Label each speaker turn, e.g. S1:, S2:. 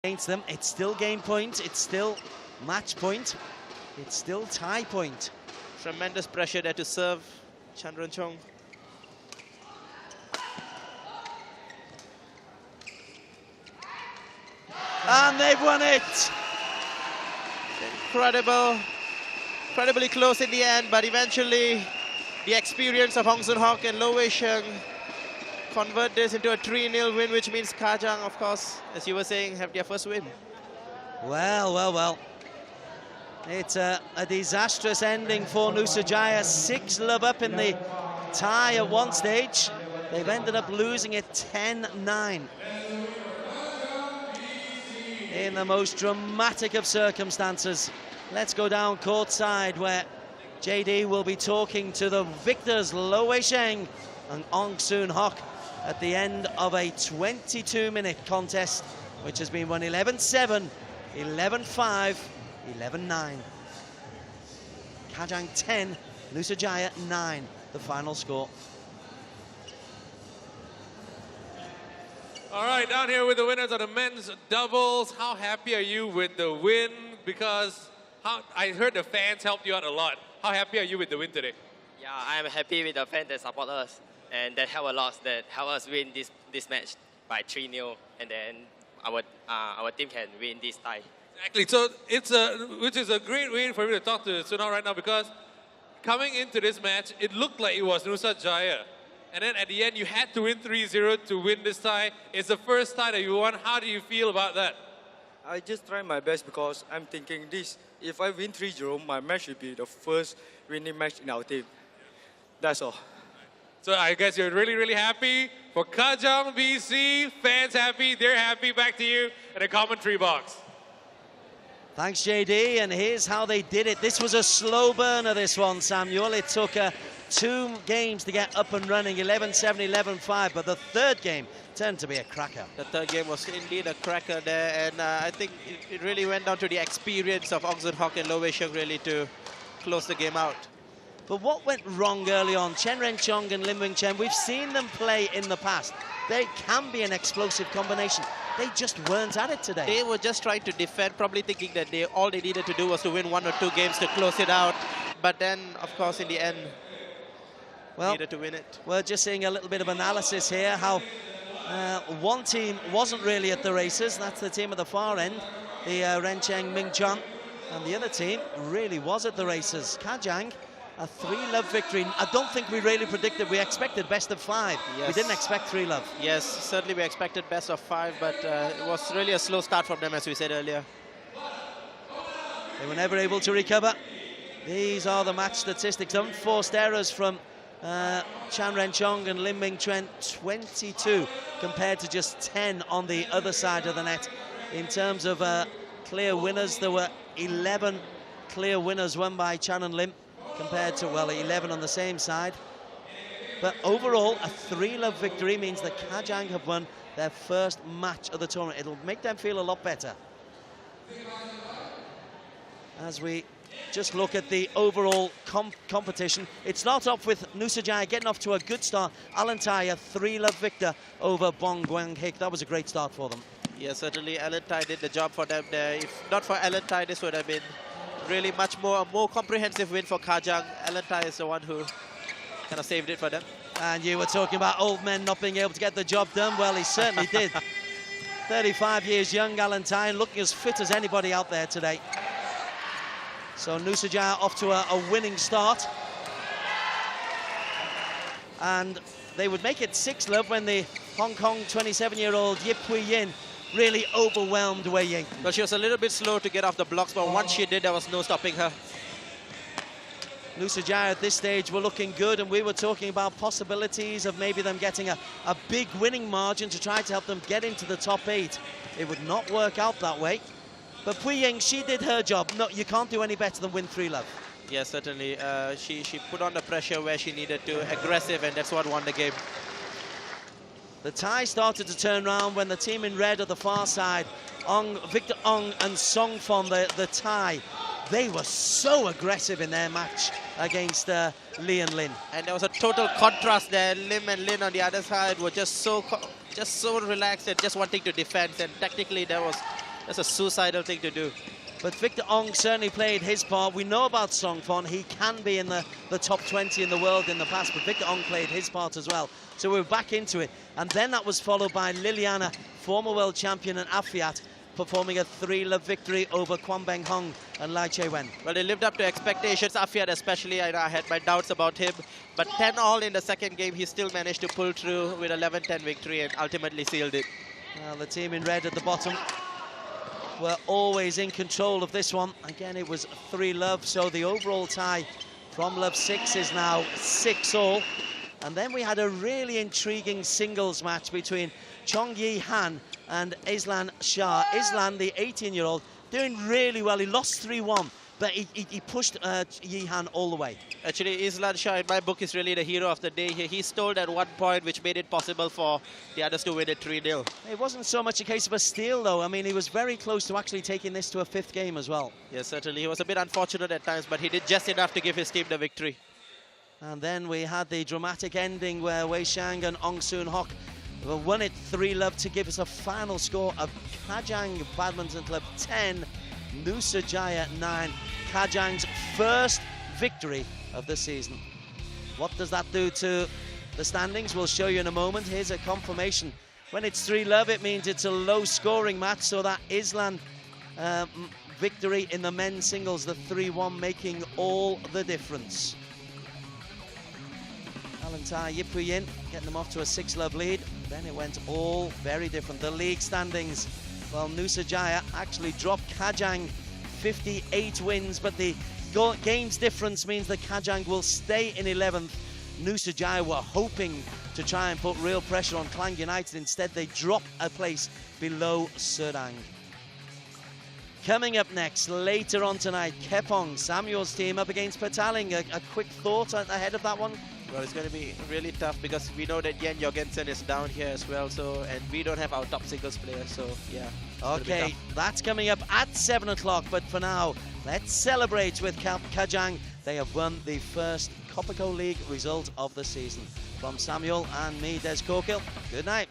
S1: against them. It's still game point, it's still match point, it's still tie point.
S2: Tremendous pressure there to serve Chandrachong.
S1: And they've won it!
S2: Incredibly close in the end, but eventually the experience of Hong Soon Hock and Loh Wei Sheng convert this into a 3-0 win, which means Kajang, of course, as you were saying, have their first win.
S1: Well. It's a disastrous ending for Nusajaya. 6-love up in the tie at one stage. They've ended up losing it 10-9. In the most dramatic of circumstances. Let's go down courtside where JD will be talking to the victors, Loh Wei Sheng and Hong Soon Hock, at the end of a 22-minute contest, which has been won 11-7, 11-5, 11-9. Kajang 10, Nusajaya 9, the final score.
S3: All right, down here with the winners of the men's doubles. How happy are you with the win? Because I heard the fans helped you out a lot. How happy are you with the win today?
S4: Yeah, I'm happy with the fans that support us and that help a lot, that help us win this match by 3-0, and then our team can win this tie.
S3: Exactly. So which is a great way for me to talk to Sunal right now, because coming into this match, it looked like it was Nusajaya. And then at the end, you had to win 3-0 to win this tie. It's the first tie that you won. How do you feel about that?
S5: I just try my best because I'm thinking this. If I win 3-0, my match should be the first winning match in our team. That's all.
S3: So I guess you're really, really happy. For Kajang, BC, fans happy, they're happy. Back to you in the commentary box.
S1: Thanks, JD, and here's how they did it. This was a slow burner, this one, Samuel. It took 2 games to get up and running, 11-7, 11-5, but the third game turned to be a cracker.
S2: The third game was indeed a cracker there, and I think it really went down to the experience of Hong Soon Hock and Loh Wei Sheng really to close the game out.
S1: But what went wrong early on? Chen Renchong and Lim Wing Chen, we've seen them play in the past. They can be an explosive combination. They just weren't at it today.
S2: They were just trying to defend, probably thinking that all they needed to do was to win 1 or 2 games to close it out. But then, of course, in the end, needed to win it.
S1: We're just seeing a little bit of analysis here, how one team wasn't really at the races. That's the team at the far end, the Rencheng Ming Chun. And the other team really was at the races. Kajang, a 3-love victory. I don't think we really predicted. We expected best of 5.
S2: Yes.
S1: We didn't expect 3-love.
S2: Yes, certainly we expected best of 5, but it was really a slow start from them, as we said earlier.
S1: They were never able to recover. These are the match statistics. Unforced errors from Chan Renchong and Lim Ming Chen, 22 compared to just 10 on the other side of the net. In terms of clear winners, there were 11 clear winners won by Chan and Lim, compared to, well, 11 on the same side. But overall, a 3-love victory means that Kajang have won their first match of the tournament. It'll make them feel a lot better. As we just look at the overall competition, it starts off with Nusajaya getting off to a good start. Alan Tai, a 3-love victor over Bong Guang Hik. That was a great start for them.
S2: Yeah, certainly Alan Tai did the job for them there. If not for Alan Tai, this would have been really a more comprehensive win for Kajang. Alan Tai is the one who kind of saved it for them.
S1: And you were talking about old men not being able to get the job done. Well, he certainly did. 35 years young, Alan Tai, looking as fit as anybody out there today. So Nusajaya off to a winning start. And they would make it 6-love when the Hong Kong 27-year-old Yip Hui Yin really overwhelmed Wei Ying.
S2: But she was a little bit slow to get off the blocks, but once she did, there was no stopping her.
S1: Nusajaya at this stage were looking good, and we were talking about possibilities of maybe them getting a big winning margin to try to help them get into the top 8. It would not work out that way. But Hui Ying, she did her job. No, you can't do any better than win 3-love.
S2: Yes, certainly. She put on the pressure where she needed to, aggressive, and that's what won the game.
S1: The tie started to turn around when the team in red at the far side, Victor Ong and Song Fon, the tie, they were so aggressive in their match against Lee and Lin.
S2: And there was a total contrast there. Lim and Lin on the other side were just so relaxed and just wanting to defend. And technically, there was That's a suicidal thing to do.
S1: But Victor Ong certainly played his part. We know about Songfon. He can be in the top 20 in the world in the past, but Victor Ong played his part as well. So we're back into it. And then that was followed by Liliana, former world champion, and Afiat, performing a 3-love victory over Kwon Beng Hong and Lai Che-wen.
S2: Well, they lived up to expectations. Afiat especially, I had my doubts about him. But 10-all in the second game, he still managed to pull through with 11-10 victory and ultimately sealed it.
S1: Well, the team in red at the bottom were always in control of this one. Again, it was 3-love, so the overall tie from Love 6 is now 6-all. And then we had a really intriguing singles match between Chong Yi Han and Islan Shah. Islan, the 18-year-old, doing really well. He lost 3-1, but he pushed Yi Han all the way.
S2: Actually, Islan Shah, in my book, is really the hero of the day here. He stole at one point, which made it possible for the others to win it 3-0.
S1: It wasn't so much a case of a steal, though. I mean, he was very close to actually taking this to a 5th game as well.
S2: Yes, certainly. He was a bit unfortunate at times, but he did just enough to give his team the victory.
S1: And then we had the dramatic ending where Wei Shang and Ong Soon Hock won it 3-love to give us a final score of Kajang Badminton Club 10, Nusajaya 9. Kajang's first victory of the season. What does that do to the standings? We'll show you in a moment. Here's a confirmation. When it's 3-love, it means it's a low-scoring match, so that Islan victory in the men's singles, the 3-1, making all the difference. Alantai Yipuyin getting them off to a 6-love lead. Then it went all very different. The league standings, well, Nusajaya actually dropped Kajang 58 wins, but the games difference means that Kajang will stay in 11th. Nusajaya were hoping to try and put real pressure on Klang United. Instead, they drop a place below Serang. Coming up next, later on tonight, Kepong, Samuel's team up against Petaling. A quick thought ahead of that one?
S2: Well, it's going to be really tough because we know that Yen Jorgensen is down here as well, so and we don't have our top singles player, so yeah.
S1: Okay, that's coming up at 7 o'clock, but for now, let's celebrate with Kajang. They have won the first Kopiko League result of the season. From Samuel and me, Des Corkill, good night.